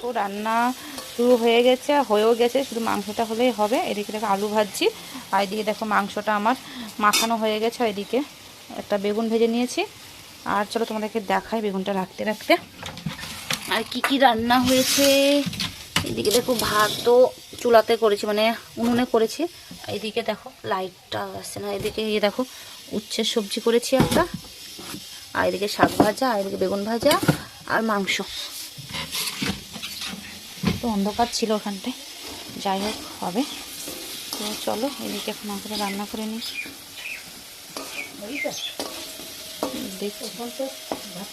দেখো রান্না শুরু হয়ে গেছে, হয়েও গেছে, শুধু মাংসটা হলেই হবে। এদিকে দেখো আলু ভাজছি, আর এদিকে দেখো মাংসটা আমার মাখানো হয়ে গেছে। এদিকে একটা বেগুন ভেজে নিয়েছি। আর চলো তোমাদেরকে দেখাই বেগুনটা রাখতে রাখতে আর কি কি রান্না হয়েছে। এদিকে দেখো ভাতও চুলাতে করেছি, মানে উনুনে করেছি। এদিকে দেখো লাইটটা আসছে না, এদিকে দেখো উচ্ছের সবজি করেছি একটা, আর এদিকে শাক ভাজা, আর এদিকে বেগুন ভাজা আর মাংস। তো অন্ধকার ছিল ওখানটায়, যাই হোক হবে। তো চলো এদিকে এখন মাংসটা রান্না করে নিই। দেখছি ভাত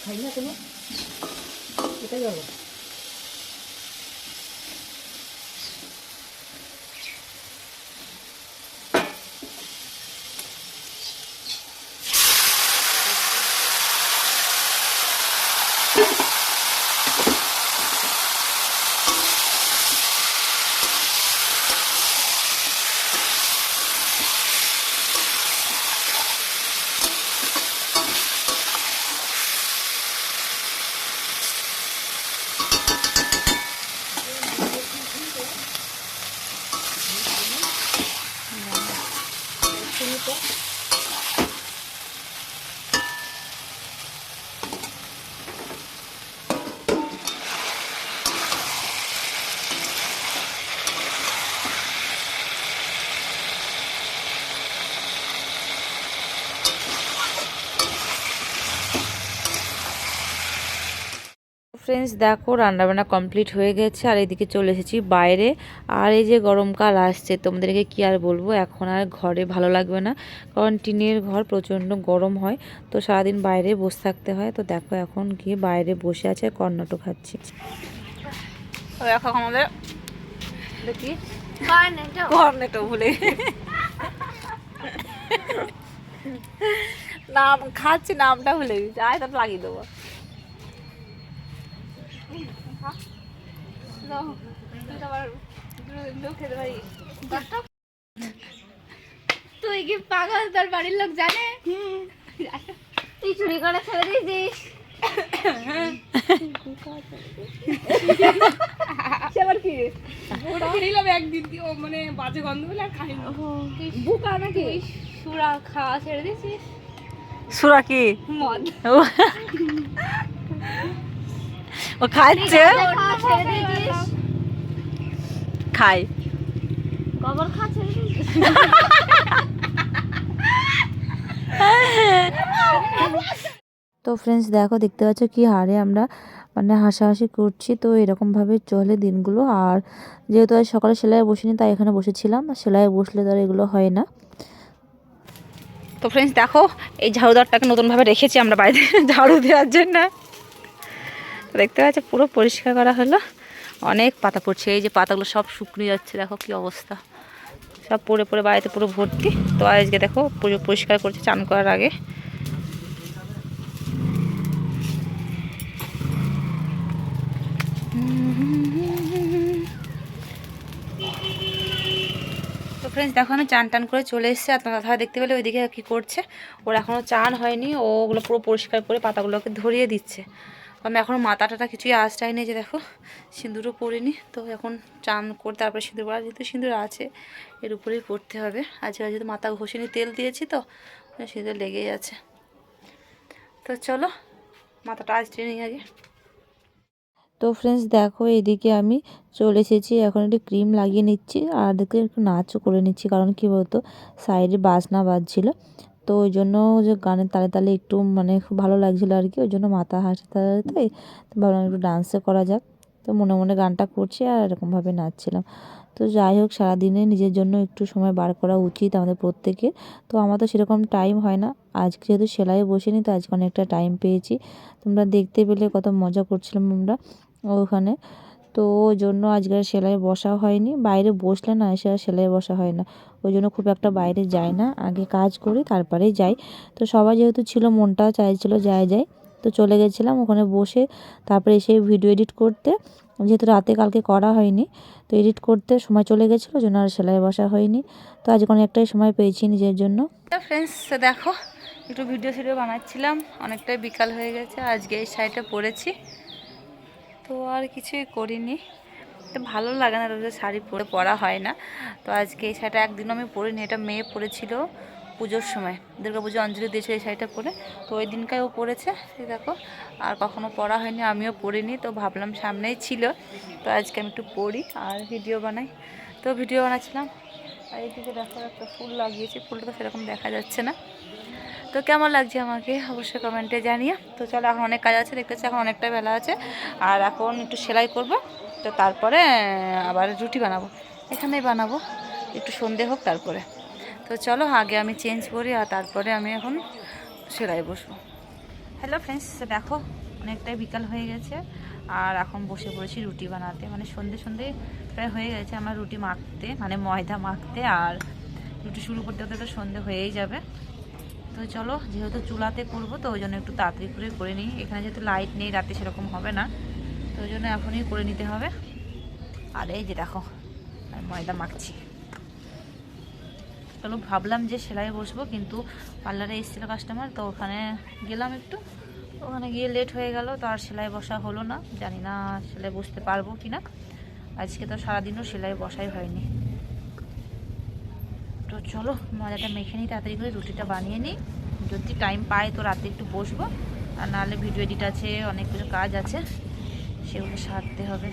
খাই না তুমি, এটাই যাবো। ফ্রেন্ডস দেখো রান্নাবান্না কমপ্লিট হয়ে গেছে, আর এদিকে চলে এসেছি বাইরে। আর এই যে গরমকাল আসছে, তোমাদেরকে কি আর বলবো, এখন আর ঘরে ভালো লাগবে না, কারণ টিনের ঘর প্রচণ্ড গরম হয়, তো সারাদিন বাইরে বসে থাকতে হয়। তো দেখো এখন গিয়ে বাইরে বসে আছে, কর্নেটো খাচ্ছি। এখন আমাদের দেখি কর্নেটো ভুলে নাম খাচ্ছি, নামটা ভুলে গেছি। আয় তারপর লাগিয়ে দেবো। তুই কি পাগল? তোর বাড়ির লোক জানে তুই চুরি করে ছেড়ে দিয়েছিস? একদিন মানে বাজে গন্ধ বলে আর খাইনি। বুকা নাকি সুরা খাওয়া ছেড়ে দিয়েছিস? সুরা কি? মদ ও খাচ্ছে, খাওয়া ছেড়ে দিয়েছিস? খাই। গোবর খাওয়া ছেড়ে দিয়েছিস? তো ফ্রেন্ডস দেখো, দেখতে পাচ্ছ কি হারে আমরা মানে হাসাহাসি করছি। তো এরকমভাবে চলে দিনগুলো। আর যেহেতু আজ সকালে সেলাই বসিনি, তাই এখানে বসেছিলাম। সেলাই বসলে তো আর এগুলো হয় না। তো ফ্রেন্ডস দেখো, এই ঝাড়ুদারটাকে নতুনভাবে রেখেছি আমরা বাইরে ঝাড়ু দেওয়ার জন্য। দেখতে পাচ্ছ পুরো পরিষ্কার করা হলো, অনেক পাতা পড়ছে। এই যে পাতাগুলো সব শুকিয়ে যাচ্ছে, দেখো কি অবস্থা, সব পড়ে পড়ে বাড়িতে পুরো ভর্তি। তো আজকে দেখো পুরো পরিষ্কার করছে চান করার আগে। তো ফ্রেন্ডস দেখো আমি চান টান করে চলে এসেছি, আর তোমার দাদা দেখতে পেলে ওইদিকে কী করছে। ওর এখনও চান হয়নি, ওগুলো পুরো পরিষ্কার করে পাতাগুলোকে ধরিয়ে দিচ্ছে। আমি এখনও মাথাটা কিছুই আঁচড়াই নেই, যে দেখো সিঁদুরও পরিনি। তো এখন চান করে তারপরে সিঁদুর পরা, যেহেতু সিঁদুর আছে এর উপরেই পড়তে হবে। আজকে যেহেতু মাথা ঘষিনি, তেল দিয়েছি, তো সিঁদুর লেগেই আছে। তো চলো মাথাটা আঁচড়ে নিই আগে। তো ফ্রেন্ডস দেখো এদিকে আমি চলে এসেছি, এখন একটু ক্রিম লাগিয়ে নিচ্ছি, আর দেখতে একটু নাচও করে নিচ্ছি। কারণ কি বলতো, সাইডে বাজনা বাজছিলো, তো ওই জন্য যে গানের তালে তালে একটু মানে খুব ভালো লাগছিলো আর কি। ওই জন্য মাথা হাসতে হাসতে ভাবলাম একটু ডান্সও করা যাক। তো মনে মনে গানটা করছি আর এরকমভাবে নাচছিলাম। তো যাই হোক, সারাদিনে নিজের জন্য একটু সময় বার করা উচিত আমাদের প্রত্যেকের। তো আমার তো সেরকম টাইম হয় না, আজকে যেহেতু সেলাই বসিনি, তো আজকে অনেকটা টাইম পেয়েছি। তোমরা দেখতে পেলে কত মজা করছিলাম আমরা ওখানে। তো ওই জন্য আজকে সেলাই বসা হয়নি, বাইরে বসলে না এসে আর সেলাই বসা হয় না, ওই জন্য খুব একটা বাইরে যাই না, আগে কাজ করি তারপরেই যাই। তো সবাই যেহেতু ছিল, মনটাও চাইছিলো যাই, তো চলে গেছিলাম ওখানে বসে। তারপরে এসে ভিডিও এডিট করতে, যেহেতু রাতে কালকে করা হয়নি, তো এডিট করতে সময় চলে গেছিলো, ওই জন্য আর সেলাই বসা হয়নি। তো আজকে অনেকটাই সময় পেয়েছি নিজের জন্য। ফ্রেন্ডস দেখো একটু ভিডিও বানাচ্ছিলাম, অনেকটাই বিকাল হয়ে গেছে, আজকে এই শাড়িটা পরেছি। তো তো আর কিছুই করিনি। তো ভালো লাগে না, রোজে শাড়ি পরা হয় না। তো আজকে এই শাড়িটা একদিনও আমি পরিনি, এটা মেয়ে পরেছিল পুজোর সময়, দুর্গাপুজো অঞ্জলি দিয়েছিল এই শাড়িটা পরে। তো ওই দিনকাই ও পরেছে, এই দেখো। আর কখনো পরা হয়নি, আমিও পরিনি। তো ভাবলাম সামনেই ছিল, তো আজকে আমি একটু পরি আর ভিডিও বানাই। তো ভিডিও বানাচ্ছিলাম। আর এইদিকে দেখো একটা ফুল লাগিয়েছি, ফুলটা তো সেরকম দেখা যাচ্ছে না। তো কেমন লাগছে আমাকে অবশ্যই কমেন্টে জানিয়ে। তো চলো, এখন অনেক কাজ আছে, দেখতেছি এখন অনেকটা বেলা আছে। আর এখন একটু সেলাই করব, তো তারপরে আবার রুটি বানাবো, এখানেই বানাবো, একটু সন্ধে হোক তারপরে। তো চলো আগে আমি চেঞ্জ করি আর তারপরে আমি এখন সেলাই বসবো। হ্যালো ফ্রেন্ডস, দেখো অনেকটাই বিকাল হয়ে গেছে আর এখন বসে পড়েছি রুটি বানাতে। মানে সন্ধে প্রায় হয়ে গেছে আমার রুটি মাখতে, মানে ময়দা মাখতে, আর রুটি শুরু করতে হতে তো সন্ধে হয়েই যাবে। তো চলো, যেহেতু চুলাতে করবো তো ওই জন্য একটু তাড়াতাড়ি করে নিই। এখানে যেহেতু লাইট নেই, রাতে সেরকম হবে না, তো ওই জন্য এখনই করে নিতে হবে। আর এই যে দেখো আমি ময়দা মাখছি। চলো, ভাবলাম যে সেলাই বসবো, কিন্তু পার্লারে এসেছিলো কাস্টমার, তো ওখানে গেলাম একটু, ওখানে গিয়ে লেট হয়ে গেল, তো আর সেলাই বসা হলো না। জানি না সেলাই বসতে পারবো কি না, আজকে তো সারাদিনও সেলাই বসাই হয়নি। তো চলো ময়দাটা মেখে নিই, তাড়াতাড়ি করে রুটিটা বানিয়ে নিই। যদি টাইম পাই তো রাতে একটু বসবো, আর নাহলে ভিডিও এডিট আছে, অনেক কিছু কাজ আছে, সেগুলো সারতে হবে।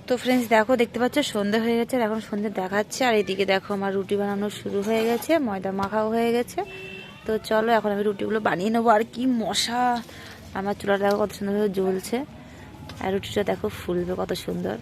তো ফ্রেন্ডস দেখো, দেখতে পাচ্ছ সন্ধে হয়ে গেছে, আর এখন সন্ধে দেখাচ্ছে। আর এদিকে দেখো আমার রুটি বানানো শুরু হয়ে গেছে, ময়দা মাখাও হয়ে গেছে। তো চলো এখন আমি রুটিগুলো বানিয়ে নেবো। আর কি মশা, আমার চুলাটা দেখো কত সুন্দরভাবে জ্বলছে, আর রুটিটা দেখো ফুলবে কত সুন্দর।